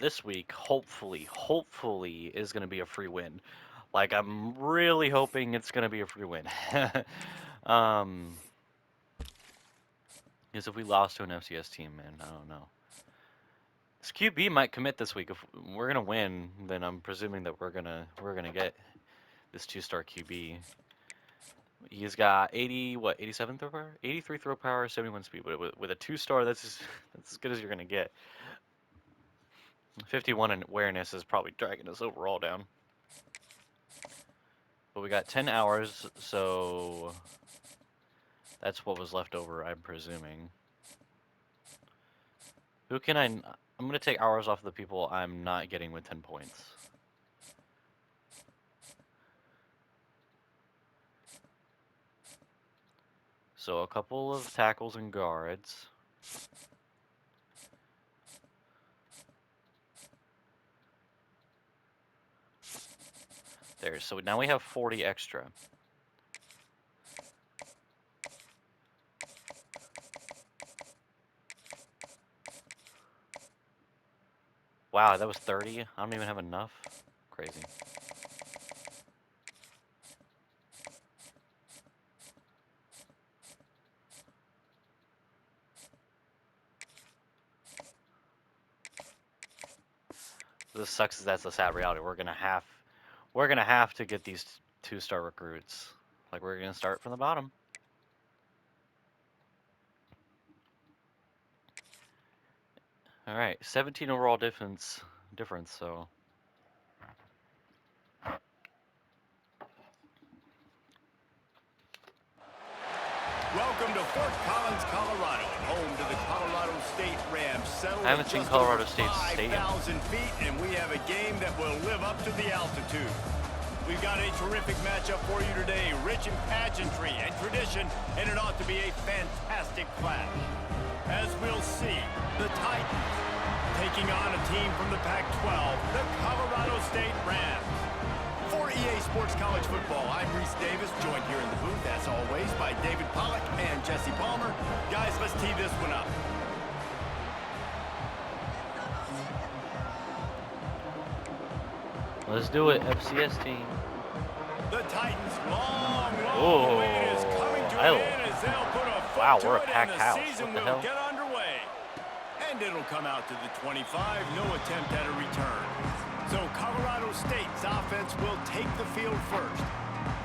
this week, hopefully, is going to be a free win. Like, I'm really hoping it's going to be a free win. um, because if we lost to an FCS team, man, I don't know. This QB might commit this week. If we're gonna win, then I'm presuming that we're gonna get this 2-star QB. He's got 87 throw power, 83 throw power, 71 speed. But with a 2-star, that's as good as you're gonna get. 51 in awareness is probably dragging us overall down. But we got 10 hours, so that's what was left over, I'm presuming. Who can I'm gonna take hours off of the people I'm not getting with 10 points. So a couple of tackles and guards. There, so now we have 40 extra. Wow, that was 30? I don't even have enough? Crazy. This sucks, that's a sad reality. We're gonna have to get these 2-star recruits. Like, we're gonna start from the bottom. Alright, 17 overall difference, so... Welcome to Fort Collins, Colorado, home to the Colorado State Rams. Settled I haven't seen Colorado State Stadium. 5,000 feet, and we have a game that will live up to the altitude. We've got a terrific matchup for you today, rich in pageantry and tradition, and it ought to be a fantastic clash. As we'll see, the Titans taking on a team from the Pac-12, the Colorado State Rams. For EA Sports College Football, I'm Reese Davis, joined here in the booth, as always, by David Pollack and Jesse Palmer. Guys, let's tee this one up. Let's do it, FCS team. The Titans' long wait is coming to an end as they'll put a foot to it, and the season will get underway. And it'll come out to the 25, no attempt at a return. So Colorado State's offense will take the field first.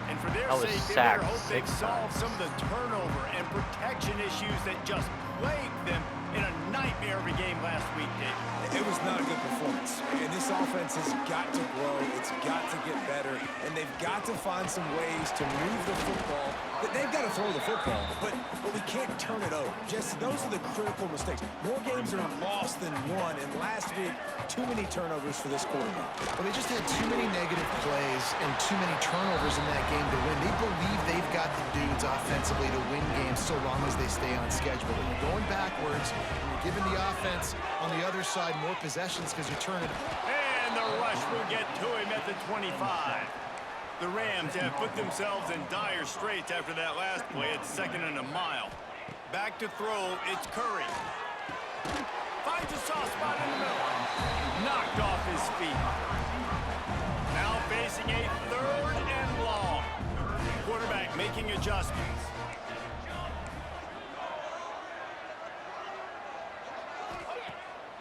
And for their sake, they better hope they solve some of the turnover and protection issues that just plagued them in a nightmare of a game last week, Dave. It was not a good performance. And this offense has got to grow. It's got to get better. And they've got to find some ways to move the football. They've got to throw the football, but we can't turn it over. Jesse, those are the critical mistakes. More games are lost than won, and last week, too many turnovers for this quarterback. Well, they just had too many negative plays and too many turnovers in that game to win. They believe they've got the dudes offensively to win games so long as they stay on schedule. When you're going backwards, and you're giving the offense on the other side more possessions because you turn it. And the rush will get to him at the 25. The Rams have put themselves in dire straits after that last play at 2nd and a mile. Back to throw, it's Curry. Finds a soft spot in the middle. Knocked off his feet. Now facing a 3rd and long. Quarterback making adjustments.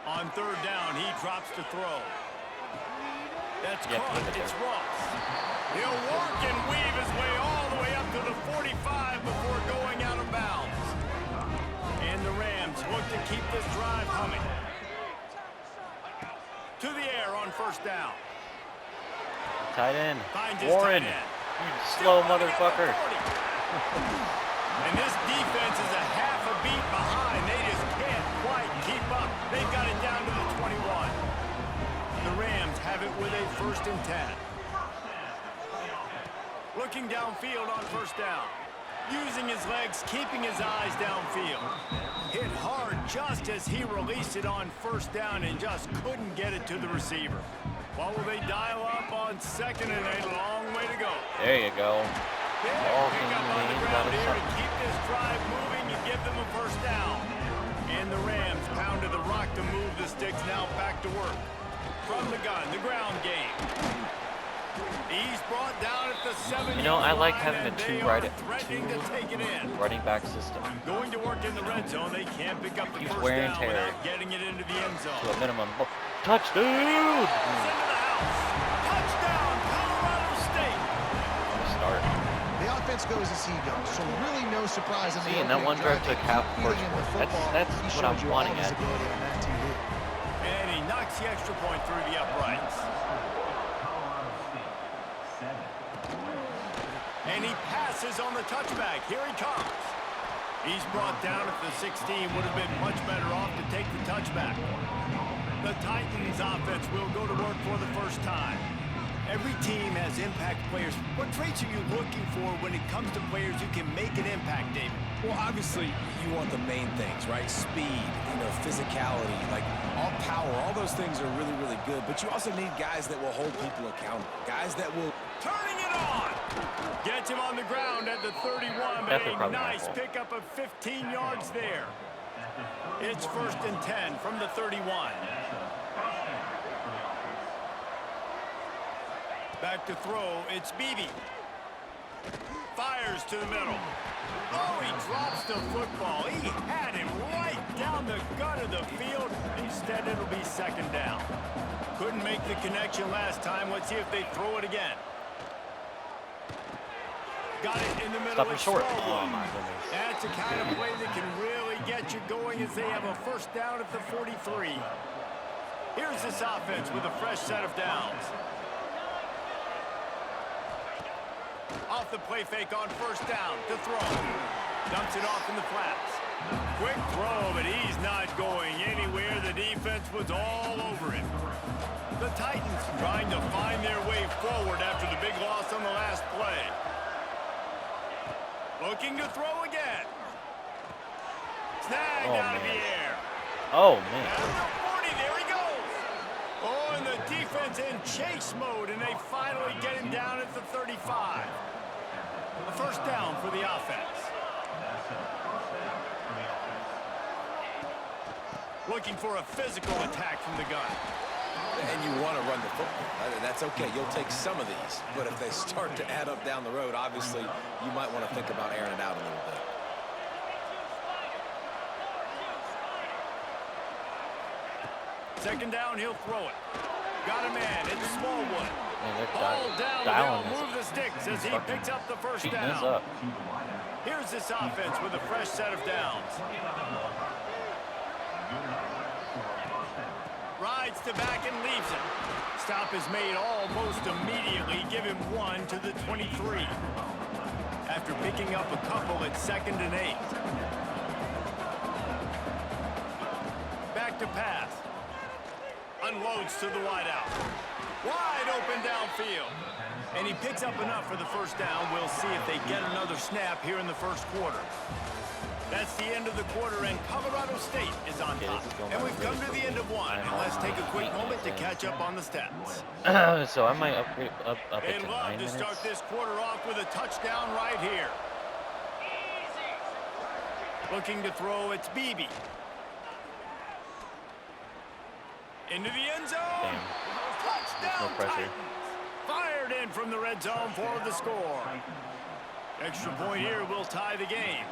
On 3rd down, he drops to throw. That's caught. It's Ross. He'll work and weave his way all the way up to the 45 before going out of bounds. And the Rams look to keep this drive humming. To the air on 1st down. Tight end. Warren. You slow motherfucker. And this defense is a half a beat behind. They just can't quite keep up. They've got it down to the 21. The Rams have it with a 1st and 10. Looking downfield on 1st down. Using his legs, keeping his eyes downfield. Hit hard just as he released it on 1st down and just couldn't get it to the receiver. What will they dial up on 2nd and a long way to go? There you go. Pick up on the ground here to keep this drive moving and give them a 1st down. And the Rams pounded the rock to move the sticks, now back to work. from the gun, the ground game. He's brought down at the 7-yard line. You know, I like having a two running back system. Going to work in the red zone. They can't pick up the Keeps first wear and down tear without getting it into the end zone. to a minimum. Touchdown! Into the house. Touchdown, Colorado State. Start. The offense goes as he goes, so really no surprise. See, and that one drive took half court. That's what I'm wanting at. And he knocks the extra point through the uprights. And he passes on the touchback. Here he comes. He's brought down at the 16. Would have been much better off to take the touchback. The Titans offense will go to work for the first time. Every team has impact players. What traits are you looking for when it comes to players who can make an impact, David? Well, obviously, you want the main things, right? Speed, physicality, like all power. All those things are really, really good. But you also need guys that will hold people accountable. Guys that will... Turning it on! Gets him on the ground at the 31, but a nice pickup of 15 yards there. It's 1st and 10 from the 31. Back to throw, it's Beebe. Fires to the middle. Oh, he drops the football. He had him right down the gut of the field. Instead, it'll be 2nd down. Couldn't make the connection last time. Let's see if they throw it again. Got it in the middle. Stop short. Oh, my goodness. That's the kind of play that can really get you going as they have a 1st down at the 43. Here's this offense with a fresh set of downs. Off the play fake on 1st down to throw. Dumps it off in the flats. Quick throw, but he's not going anywhere. The defense was all over him. The Titans trying to find their way forward after the big loss on the last play. Looking to throw again. Snagged out of the air. Oh, man. At the 40, there he goes. Oh, and the defense in chase mode, and they finally get him down at the 35. A 1st down for the offense. Looking for a physical attack from the gun. And you want to run the football. That's okay. You'll take some of these. But if they start to add up down the road, obviously, you might want to think about airing it out a little bit. Second down, he'll throw it. Got a man. It's Smallwood. All down, move the sticks as he picks up the 1st down. Here's this offense with a fresh set of downs. Rides to back and leaves it. Stop is made almost immediately. Give him 1 to the 23. After picking up a couple at 2nd and 8. Back to pass. Unloads to the wideout. Wide open downfield. And he picks up enough for the 1st down. We'll see if they get another snap here in the 1st quarter. That's the end of the quarter, and Colorado State is on top. And we've come to the end of one. And let's take a quick moment to catch up on the stats. So I might upgrade up it They'd to love 9 to minutes. start this quarter off with a touchdown right here. Looking to throw, it's Beebe. Into the end zone. Damn. Touchdown, No pressure. Titans. Fired in from the red zone for the score. Extra point here will tie the game.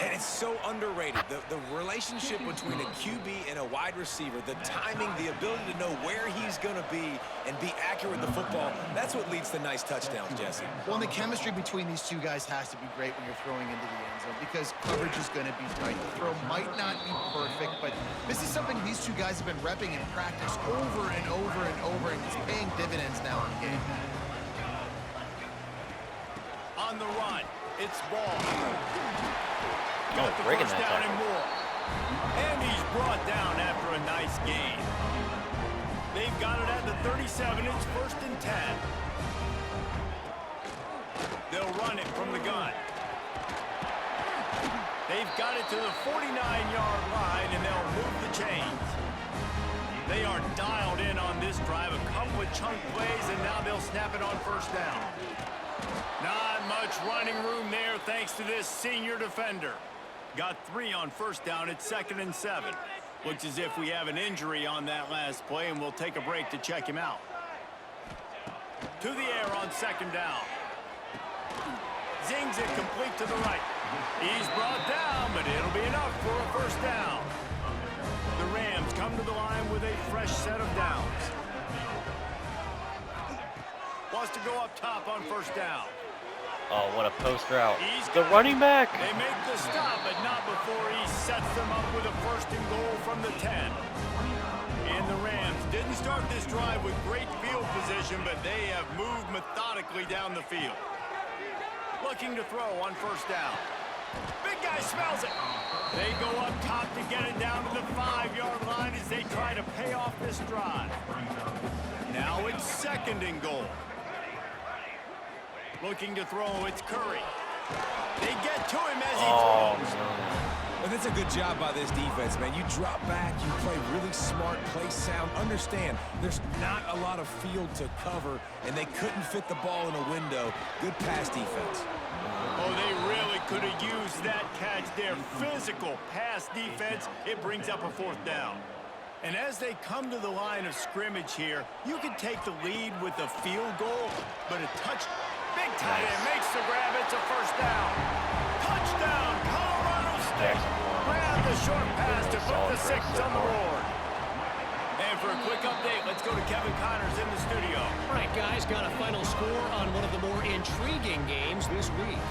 And it's so underrated. The relationship between a QB and a wide receiver, the timing, the ability to know where he's going to be and be accurate with the football, that's what leads to nice touchdowns, Jesse. Well, and the chemistry between these two guys has to be great when you're throwing into the end zone because coverage is going to be tight. The throw might not be perfect, but this is something these two guys have been repping in practice over and over and over, and it's paying dividends now in the game. On the run, it's Ball. Oh, Got the breaking 1st that down tackle. and more. And he's brought down after a nice gain. They've got it at the 37. It's 1st and 10. They'll run it from the gun. They've got it to the 49-yard line, and they'll move the chains. They are dialed in on this drive. A couple of chunk plays, and now they'll snap it on 1st down. Not much running room there thanks to this senior defender. Got 3 on 1st down at 2nd and 7. Looks as if we have an injury on that last play, and we'll take a break to check him out. To the air on second down. Zings it complete to the right. He's brought down, but it'll be enough for a first down. The Rams come to the line with a fresh set of downs. Wants to go up top on first down. Oh, what a post route. The running back. They make the stop, but not before he sets them up with a first and goal from the 10. And the Rams didn't start this drive with great field position, but they have moved methodically down the field. Looking to throw on first down. Big guy smells it. They go up top to get it down to the 5-yard line as they try to pay off this drive. Now it's second and goal. Looking to throw, it's Curry. They get to him as he throws. And that's a good job by this defense, man. You drop back, you play really smart, play sound. Understand, there's not a lot of field to cover, and they couldn't fit the ball in a window. Good pass defense. Oh, they really could have used that catch there. Physical pass defense. It brings up a fourth down. And as they come to the line of scrimmage here, you can take the lead with a field goal, but a touch. Big tight end makes the grab. It's a first down. Touchdown, Colorado State. Grab the short pass to put the 6 on the board. And for a quick update, let's go to Kevin Connors in the studio. All right, guys, got a final score on one of the more intriguing games this week.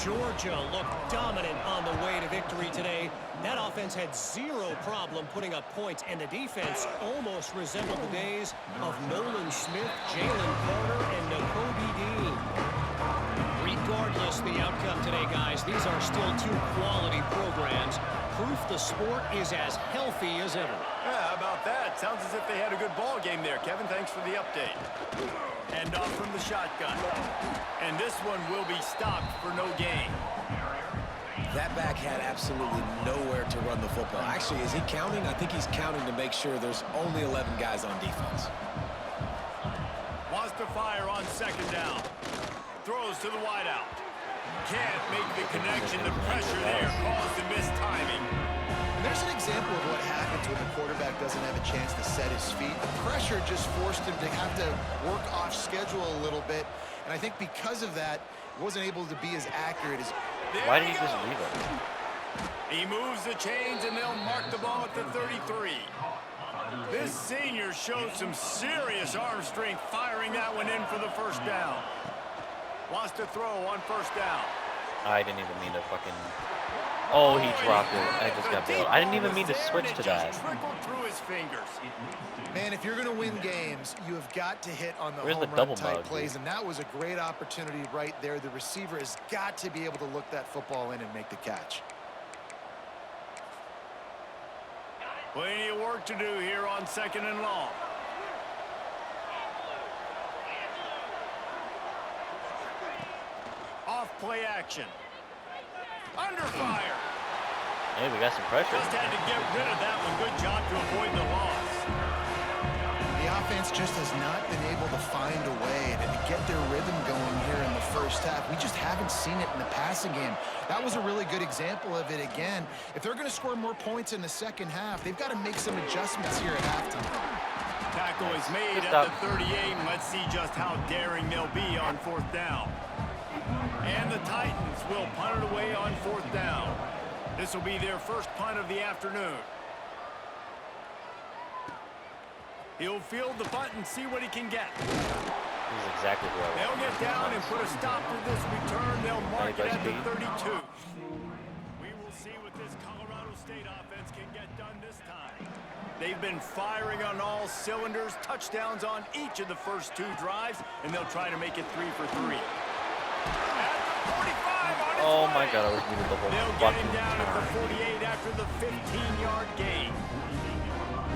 Georgia looked dominant on the way to victory today. That offense had zero problem putting up points, and the defense almost resembled the days of Nolan Smith, Jalen Carter, and Nakobe Dean. Regardless the outcome today, guys, these are still two quality programs. Proof the sport is as healthy as ever. Yeah, how about that? Sounds as if they had a good ball game there. Kevin, thanks for the update. Hand off from the shotgun. And this one will be stopped for no gain. That back had absolutely nowhere to run the football. Actually, is he counting? I think he's counting to make sure there's only 11 guys on defense. Wants to fire on second down. Throws to the wideout. Can't make the connection. The pressure there caused the missed timing. There's an example of what happens when the quarterback doesn't have a chance to set his feet. The pressure just forced him to have to work off schedule a little bit. And I think because of that, he wasn't able to be as accurate as... Why did he just leave it? He moves the chains, and they'll mark the ball at the 33. This senior showed some serious arm strength firing that one in for the first down. Wants to throw on first down. I didn't even mean to fucking... Oh, he dropped it. I just got bailed. I didn't even mean to switch to that. Trickled through his fingers. Man, if you're going to win games, you have got to hit on the Where's the home double run type mug, plays, dude? and that was a great opportunity right there. The receiver has got to be able to look that football in and make the catch. Plenty of work to do here on second and long. Off play action. Under fire. Hey, we got some pressure. Just had to get rid of that one. Good job to avoid the loss. The offense just has not been able to find a way to get their rhythm going here in the first half. We just haven't seen it in the passing game. That was a really good example of it again. If they're going to score more points in the second half, they've got to make some adjustments here at halftime. Tackle is made at the 38, and let's see just how daring they'll be on fourth down. And the Titans will punt it away on fourth down. This will be their first punt of the afternoon. He'll field the punt and see what he can get. This is exactly where I They'll get down and put a stop to this return. They'll mark it at the 32. We will see what this Colorado State offense can get done this time. They've been firing on all cylinders, touchdowns on each of the first two drives, and they'll try to make it 3 for 3. At the 45 on its Oh way. my god, I was muted the whole They'll get fucking him down at the time. 48 after the 15-yard gain.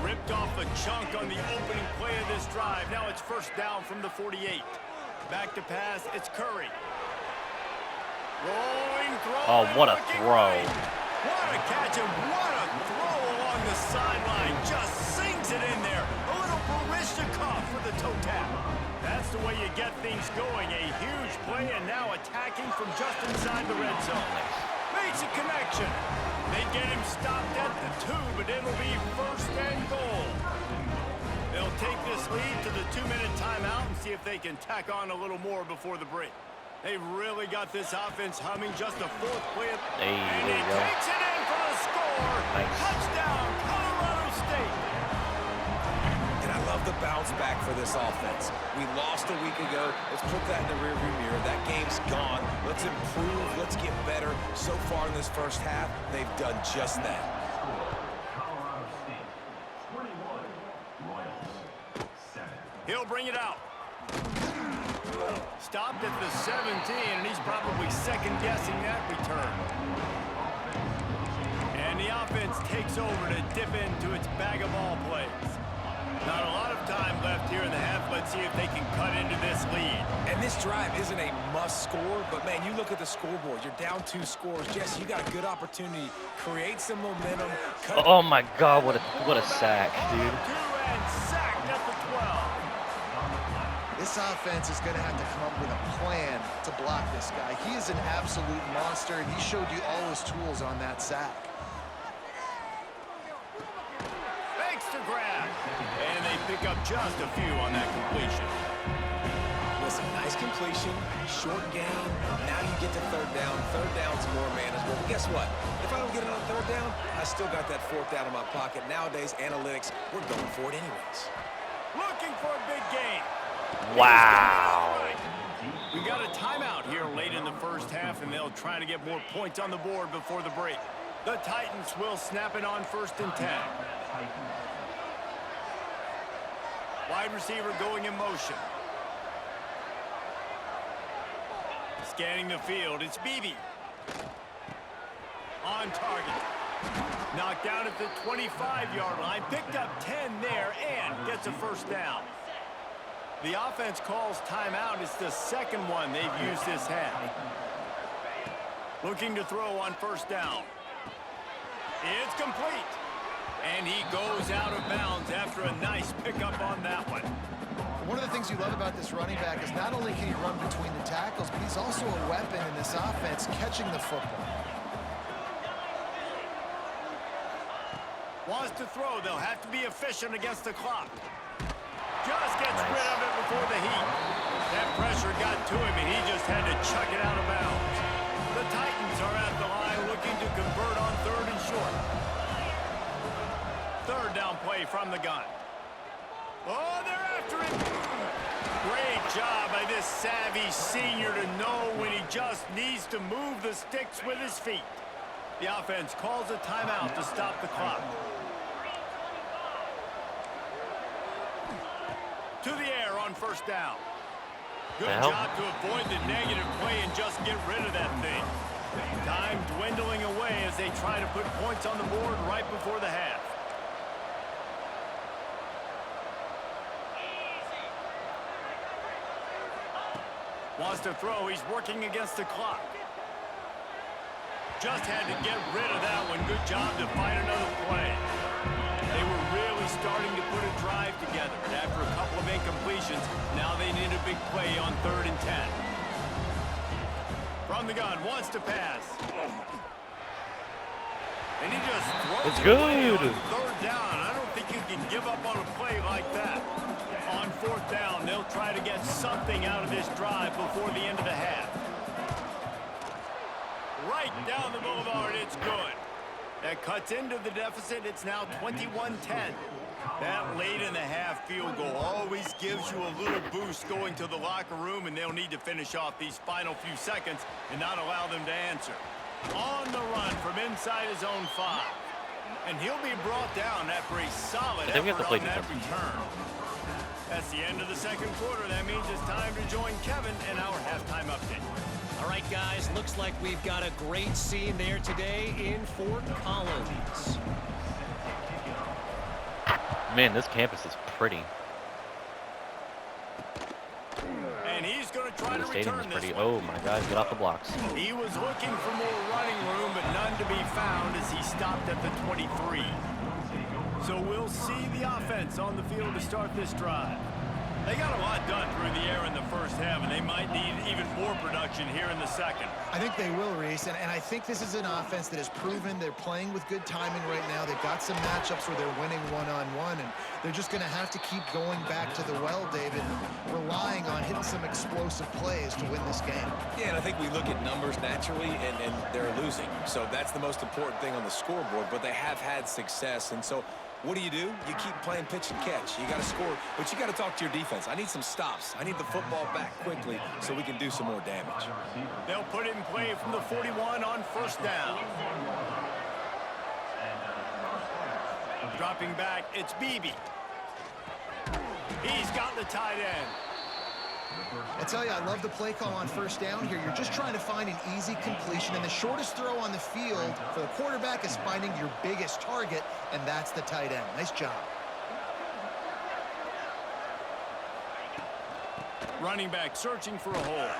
Ripped off a chunk on the opening play of this drive. Now it's first down from the 48. Back to pass, it's Curry. Rolling, throwing, Oh, what a looking throw. right. What a catch and what a throw along the sideline. Just sings it in there. A little Barishnikov for the toe tap. That's the way you get things going. A huge play and now attacking from just inside the red zone. Makes a connection. They get him stopped at the 2, but it'll be first and goal. They'll take this lead to the 2-minute timeout and see if they can tack on a little more before the break. They've really got this offense humming. Just a 4th play. Hey, and there he you go. takes it in for the score. Nice. Touchdown, Colorado State. And I love the bounce back for this offense. We lost a week ago. Let's put that in the rearview mirror. That game's gone. Let's improve. Let's get better. So far in this first half, they've done just that. He'll bring it out. Stopped at the 17, and he's probably second-guessing that return. And the offense takes over to dip into its bag of ball plays. Not a lot of time left here in the half. Let's see if they can cut into this lead. And this drive isn't a must score, but man, you look at the scoreboard. You're down 2 scores. Jesse, you got a good opportunity. Create some momentum. Oh my God, what a sack, dude. 2 and sacked at the 12. This offense is going to have to come up with a plan to block this guy. He is an absolute monster, and he showed you all his tools on that sack. Thanks to grab. And they pick up just a few on that completion. Listen, nice completion, short gain. Now you get to 3rd down. 3rd down's more manageable. But guess what? If I don't get it on 3rd down, I still got that 4th down in my pocket. Nowadays, analytics, we're going for it anyways. Looking for a big gain. Wow. We got a timeout here late in the first half, and they'll try to get more points on the board before the break. The Titans will snap it on 1st and 10. Wide receiver going in motion. Scanning the field, it's Beebe. On target. Knocked down at the 25-yard line. Picked up 10 there and gets a 1st down. The offense calls timeout. It's the 2nd one they've used this half. Looking to throw on 1st down. It's complete. And he goes out of bounds after a nice pickup on that one. One of the things you love about this running back is not only can he run between the tackles, but he's also a weapon in this offense catching the football. Wants to throw. They'll have to be efficient against the clock. Just gets rid of it before the heat. That pressure got to him, and he just had to chuck it out of bounds. The Titans are at the line looking to convert on 3rd and short. 3rd down play from the gun. Oh, they're after him. Great job by this savvy senior to know when he just needs to move the sticks with his feet. The offense calls a timeout to stop the clock. To the air on 1st down. Good job to avoid the negative play and just get rid of that thing. Time dwindling away as they try to put points on the board right before the half. Wants to throw. He's working against the clock. Just had to get rid of that one. Good job to find another play. They were really starting to put a drive together. And after a couple of incompletions, now they need a big play on 3rd and 10. From the gun, wants to pass. And he just throws It's it away good. on 3rd down. I don't think you can give up on a play like that. On 4th down, they'll try to get something out of this drive before the end of the half. Right down the boulevard, it's good. That cuts into the deficit. It's now 21-10. That late in the half field goal always gives you a little boost going to the locker room, and they'll need to finish off these final few seconds and not allow them to answer. On the run from inside his own 5. And he'll be brought down after a solid effort on that return. That's the end of the 2nd quarter. That means it's time to join Kevin in our halftime update. All right, guys, looks like we've got a great scene there today in Fort Collins. Man, this campus is pretty. And he's going to try The to stadium return is pretty. this one. Oh my God, get off the blocks. He was looking for more running room, but none to be found as he stopped at the 23. So we'll see the offense on the field to start this drive. They got a lot done through the air in the first half, and they might need even more production here in the second. I think they will, Reese, and I think this is an offense that has proven they're playing with good timing right now. They've got some matchups where they're winning one-on-one, and they're just going to have to keep going back to the well, David, relying on hitting some explosive plays to win this game. Yeah, and I think we look at numbers naturally, and they're losing. So that's the most important thing on the scoreboard, but they have had success, and so what do? You keep playing pitch and catch. You got to score, but you got to talk to your defense. I need some stops. I need the football back quickly so we can do some more damage. They'll put it in play from the 41 on first down. Dropping back, it's Beebe. He's got the tight end. I tell you, I love the play call on first down here. You're just trying to find an easy completion, and the shortest throw on the field for the quarterback is finding your biggest target, and that's the tight end. Nice job. Running back searching for a hole.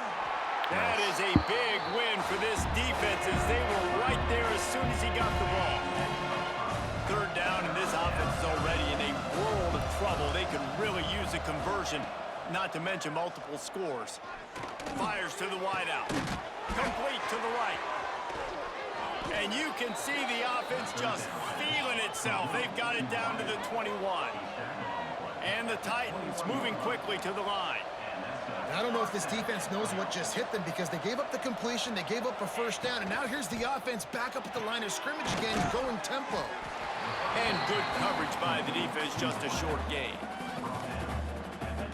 That is a big win for this defense as they were right there as soon as he got the ball. Third down, and this offense is already in a world of trouble. They could really use a conversion, not to mention multiple scores. Fires to the wideout. Complete to the right. And you can see the offense just feeling itself. They've got it down to the 21. And the Titans moving quickly to the line. I don't know if this defense knows what just hit them because they gave up the completion, they gave up a first down, and now here's the offense back up at the line of scrimmage again, going tempo. And good coverage by the defense, just a short gain.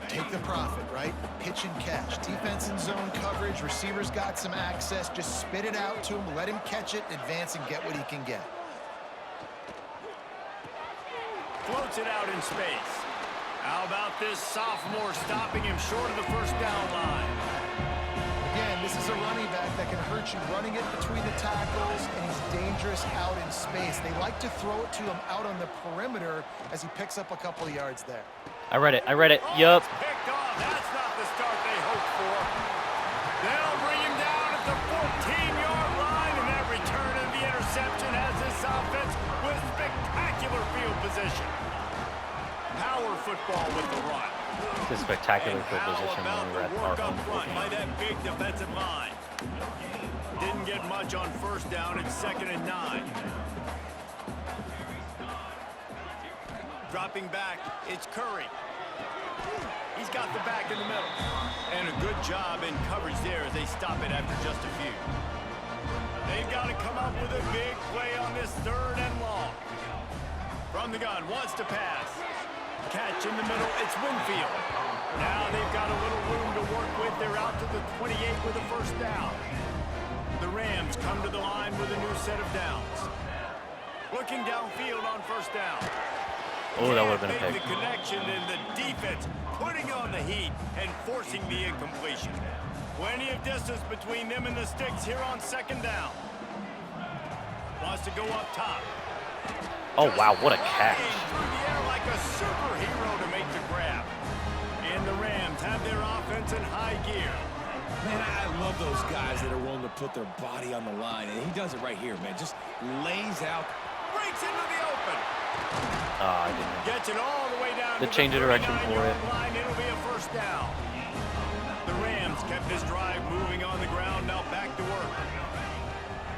Take the profit, right? Pitch and catch. Defense in zone coverage. Receivers got some access. Just spit it out to him. Let him catch it, advance, and get what he can get. Floats it out in space. How about this sophomore stopping him short of the first down line? Again, this is a running back that can hurt you running it between the tackles, and he's dangerous out in space. They like to throw it to him out on the perimeter as he picks up a couple of yards there. I read it. Oh, Yup. it's picked off. That's not the start they hoped for. They'll bring him down at the 14-yard line, and that return of the interception has this offense with spectacular field position. Power football with the run. It's a spectacular And field how position when about we were the at work our up home front by game. that big defensive line. Didn't get much on first down. It's 2nd and 9. Dropping back, it's Curry. He's got the back in the middle. And a good job in coverage there as they stop it after just a few. They've got to come up with a big play on this 3rd and long. From the gun, wants to pass. Catch in the middle, it's Winfield. Now they've got a little room to work with. They're out to the 28 with a first down. The Rams come to the line with a new set of downs. Looking downfield on first down. Oh, that would have been a Make pick. the connection, and the defense putting on the heat and forcing the incompletion. Plenty of distance between them and the sticks here on 2nd down. Wants to go up top. Oh, wow, what a catch. Through the air like a superhero to make the grab. And the Rams have their offense in high gear. Man, I love those guys that are willing to put their body on the line, and he does it right here, man. Just lays out. Breaks into the open. I didn't. Gets it all the way down The to change of direction for it. line. It'll be a first down. The Rams kept this drive moving on the ground. Now back to work.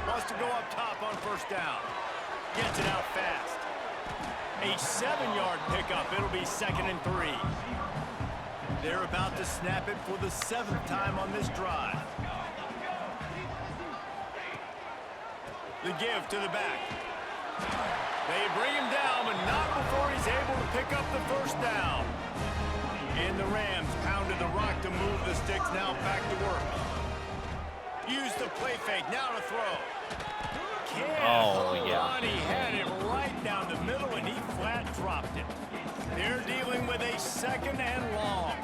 Wants to go up top on first down. Gets it out fast. A 7-yard pickup. It'll be 2nd and 3. They're about to snap it for the 7th time on this drive. The give to the back. They bring him down, but not before he's able to pick up the first down. And the Rams pounded the rock to move the sticks. Now back to work. Use the play fake. Now to throw. Oh, yeah. He had it right down the middle, and he flat dropped it. They're dealing with a 2nd and long.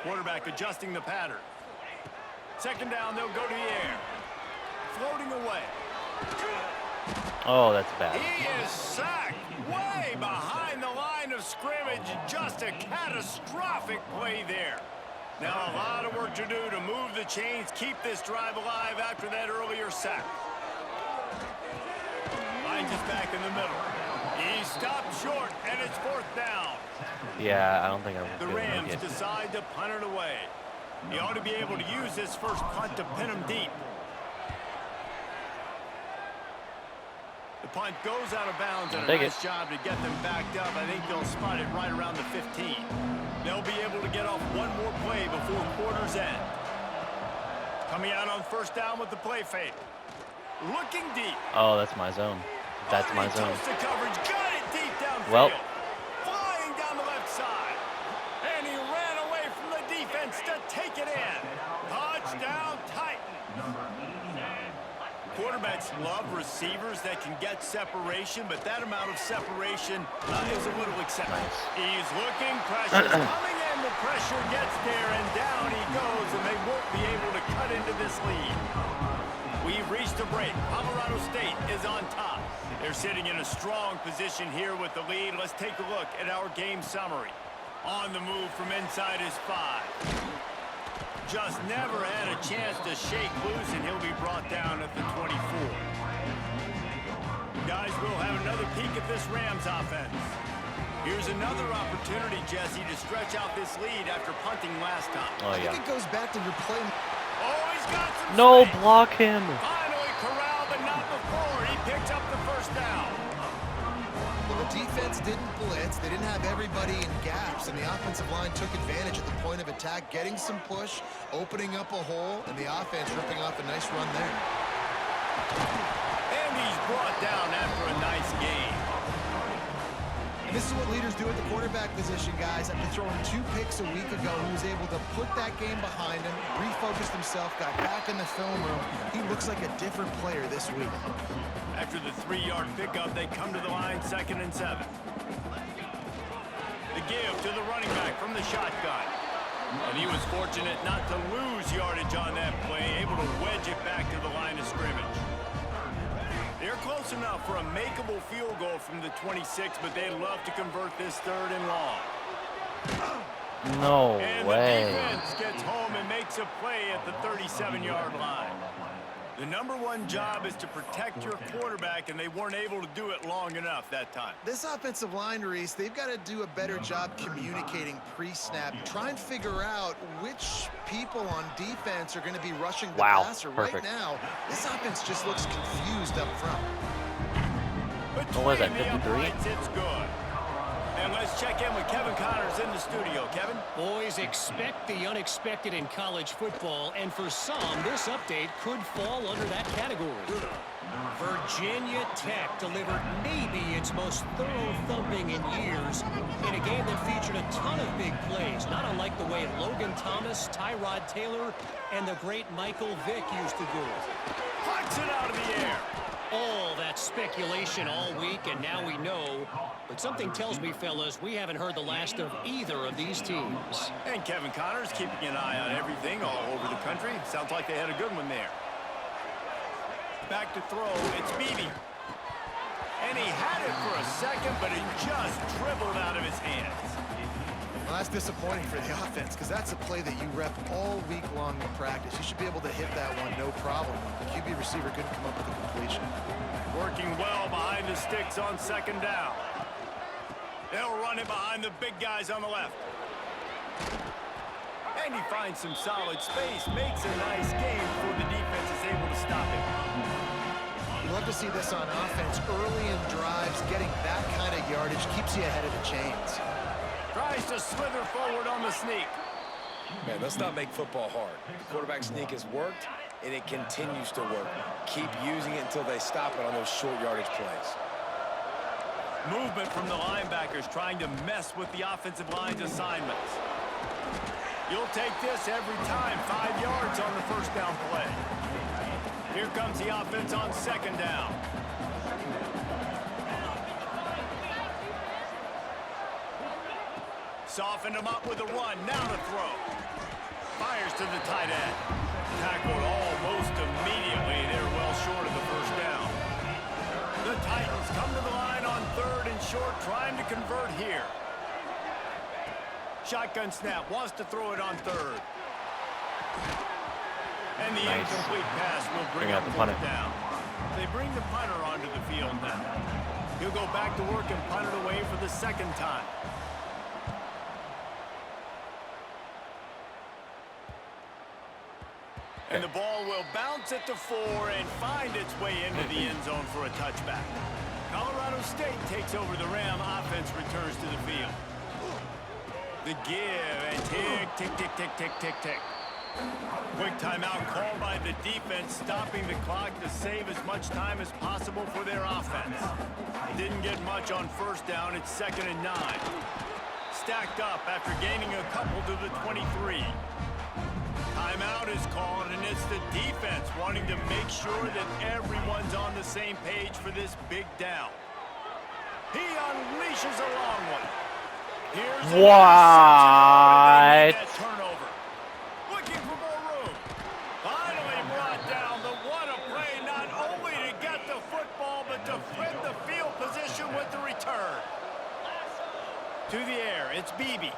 Quarterback adjusting the pattern. 2nd down, they'll go to the air. Floating away. Oh, that's bad. He is sacked way behind the line of scrimmage. Just a catastrophic play there. Now a lot of work to do to move the chains, keep this drive alive after that earlier sack. Finds us back in the middle. He stopped short, and it's 4th down. Yeah, I don't think I'm The gonna Rams make it. decide to punt it away. He ought to be able to use this first punt to pin him deep. The punt goes out of bounds, and a nice job to get them backed up. I think they'll spot it right around the 15. They'll be able to get off one more play before quarter's end. Coming out on first down with the play fake. Looking deep. Oh, that's my zone. That's my zone. Coverage. Got it deep downfield. Well. Flying down the left side. And he ran away from the defense to take it in. Touchdown, Titans. Quarterbacks love receivers that can get separation, but that amount of separation is a little excessive. Nice. He's looking, pressure's coming in, the pressure gets there, and down he goes, and they won't be able to cut into this lead. We've reached a break. Colorado State is on top. They're sitting in a strong position here with the lead. Let's take a look at our game summary. On the move from inside his 5. Just never had a chance to shake loose, and he'll be brought down at the 24. Guys, we'll have another peek at this Rams offense. Here's another opportunity, Jesse, to stretch out this lead after punting last time. Oh, yeah. I think it goes back to your play. Oh, he's got some No, space. block him. Finally corralled, but not before. He picks up the first down. Well, the defense didn't blitz. They didn't have everybody in gaps, and the offensive line took advantage at the point of attack, getting some push, opening up a hole, and the offense ripping off a nice run there. And he's brought down after a nice game. And this is what leaders do at the quarterback position, guys. After throwing 2 picks a week ago, he was able to put that game behind him, refocused himself, got back in the film room. He looks like a different player this week. After the 3-yard pickup, they come to the line, 2nd and 7. The give to the running back from the shotgun. And he was fortunate not to lose yardage on that play, able to wedge it back to the line of scrimmage. They're close enough for a makeable field goal from the 26, but they'd love to convert this 3rd and long. No and way. The defense gets home and makes a play at the 37-yard line. The #1 job is to protect your quarterback, and they weren't able to do it long enough that time. This offensive line, Reese, they've got to do a better job communicating pre-snap. Try and figure out which people on defense are going to be rushing the passer. Perfect. Right now, this offense just looks confused up front. What was that, Between the 53? uprights, it's good. And let's check in with Kevin Connors in the studio. Kevin? Boys, expect the unexpected in college football, and for some, this update could fall under that category. Virginia Tech delivered maybe its most thorough thumping in years in a game that featured a ton of big plays, not unlike the way Logan Thomas, Tyrod Taylor, and the great Michael Vick used to do it. Puts it out of the air. All that speculation all week, and now we know. But something tells me, fellas, we haven't heard the last of either of these teams. And Kevin Connors keeping an eye on everything all over the country. Sounds like they had a good one there. Back to throw, it's Beebe. And he had it for a second, but it just dribbled out of his hands. Well, that's disappointing for the offense, because that's a play that you rep all week long in practice. You should be able to hit that one no problem. The QB receiver couldn't come up with a completion. Working well behind the sticks on 2nd down. They'll run it behind the big guys on the left. And he finds some solid space, makes a nice game before the defense is able to stop it. You love to see this on offense. Early in drives, getting that kind of yardage keeps you ahead of the chains. Tries to slither forward on the sneak. Man, let's not make football hard. The quarterback sneak has worked, and it continues to work. Keep using it until they stop it on those short yardage plays. Movement from the linebackers trying to mess with the offensive line's assignments. You'll take this every time. 5 yards on the first down play. Here comes the offense on 2nd down. Softened him up with a run. Now to throw. Fires to the tight end. Tackled almost immediately. They're well short of the first down. The Titans come to the line on 3rd and short, trying to convert here. Shotgun snap. Wants to throw it on 3rd. And the incomplete pass will bring up 4th down. They bring the punter onto the field now. He'll go back to work and punt it away for the 2nd time. Okay. And the ball will bounce at the 4 and find its way into the end zone for a touchback. Colorado State takes over the Ram. Offense returns to the field. The give and tick, tick, tick, tick, tick, tick, tick. Quick timeout called by the defense, stopping the clock to save as much time as possible for their offense. Didn't get much on first down. It's 2nd and 9. Stacked up after gaining a couple to the 23. Timeout is called, and it's the defense wanting to make sure that everyone's on the same page for this big down. He unleashes a long one. Here's an What? interception, and they need that turnover. Looking for more room. Finally brought down. What a play, not only to get the football, but to flip the field position with the return. To the air, it's Beebe.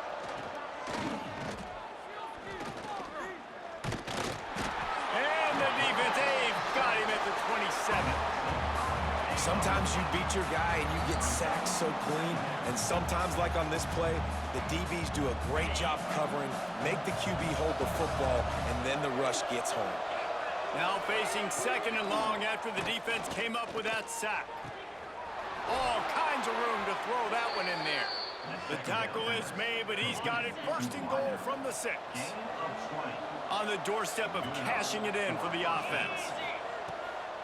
And the defense, they've got him at the 27. Sometimes you beat your guy and you get sacked so clean, and sometimes, like on this play, the DBs do a great job covering, make the QB hold the football, and then the rush gets home. Now facing 2nd and long after the defense came up with that sack. All kinds of room to throw that one in there. The tackle is made, but he's got it 1st and goal from the 6. On the doorstep of cashing it in for the offense.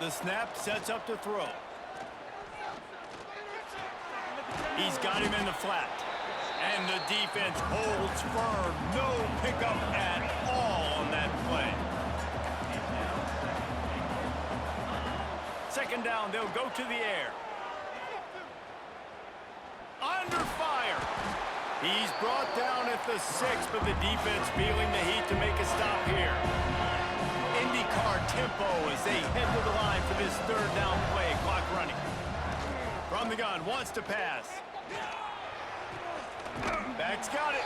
The snap sets up to throw. He's got him in the flat. And the defense holds firm. No pickup at all on that play. 2nd down, they'll go to the air. Under fire. He's brought down at the 6, but the defense feeling the heat to make a stop here. IndyCar tempo as they head to the line for this 3rd down play. Clock running. From the gun, wants to pass. Back's got it.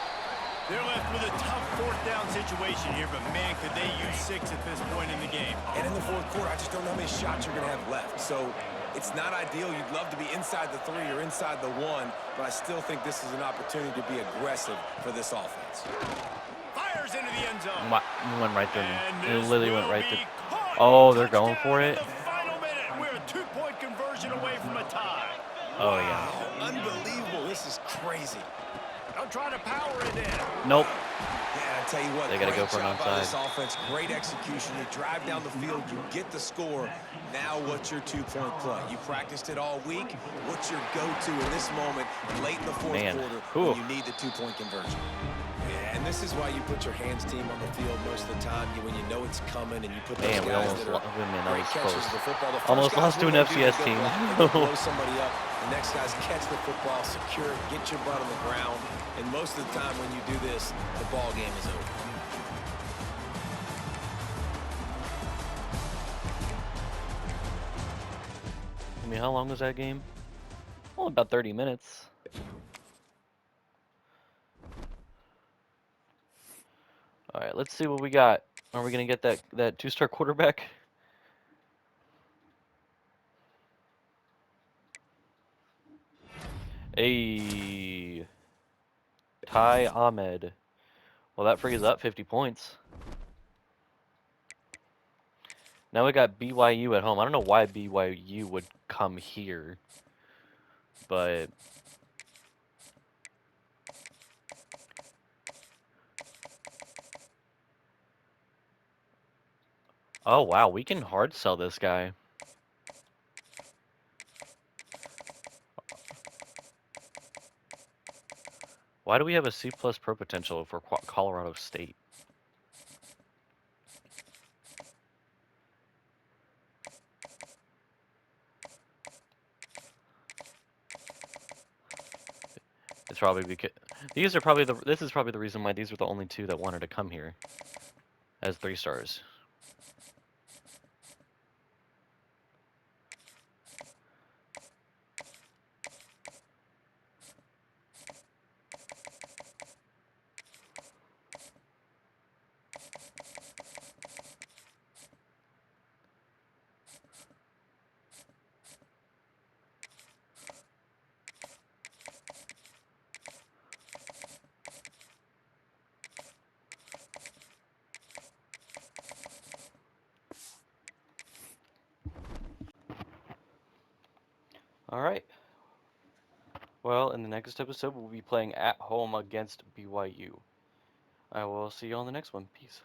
They're left with a tough 4th down situation here, but man, could they use 6 at this point in the game. And in the 4th quarter, I just don't know how many shots you're going to have left. So it's not ideal. You'd love to be inside the 3 or inside the 1, but I still think this is an opportunity to be aggressive for this offense. Fires into the end zone. Went right through me. And It literally went will right be through. caught. Oh, they're going Touchdown for in it. the final minute. We're a 2-point conversion away from a tie. Oh, yeah. Wow, unbelievable. This is crazy. They'll try to power it in. Nope. Yeah, I tell you what, They gotta great go for an job by this onside. offense. Great execution. You drive down the field, you get the score. Now what's your 2-point play? You practiced it all week. What's your go-to in this moment late in the 4th Man. quarter Ooh. when you need the 2-point conversion? Yeah, and this is why you put your hands team on the field most of the time. When you know it's coming and you put those Man, we guys almost that are that great was catches close. of the football. The first Almost guys, lost to what an do they do? FCS They team. go blow somebody up. The next guys catch the football, secure it, get your butt on the ground. And most of the time when you do this, the ball game is over. I mean, how long was that game? Well, about 30 minutes. All right, let's see what we got. Are we gonna get that 2-star quarterback? A Ty Ahmed. Well, that frees up 50 points. Now we got BYU at home. I don't know why BYU would come here, but oh wow, we can hard sell this guy. Why do we have a C+ pro potential for Colorado State? It's probably because this is probably the reason why these are the only 2 that wanted to come here as 3 stars. All right. Well, in the next episode, we'll be playing at home against BYU. I will see you on the next one. Peace.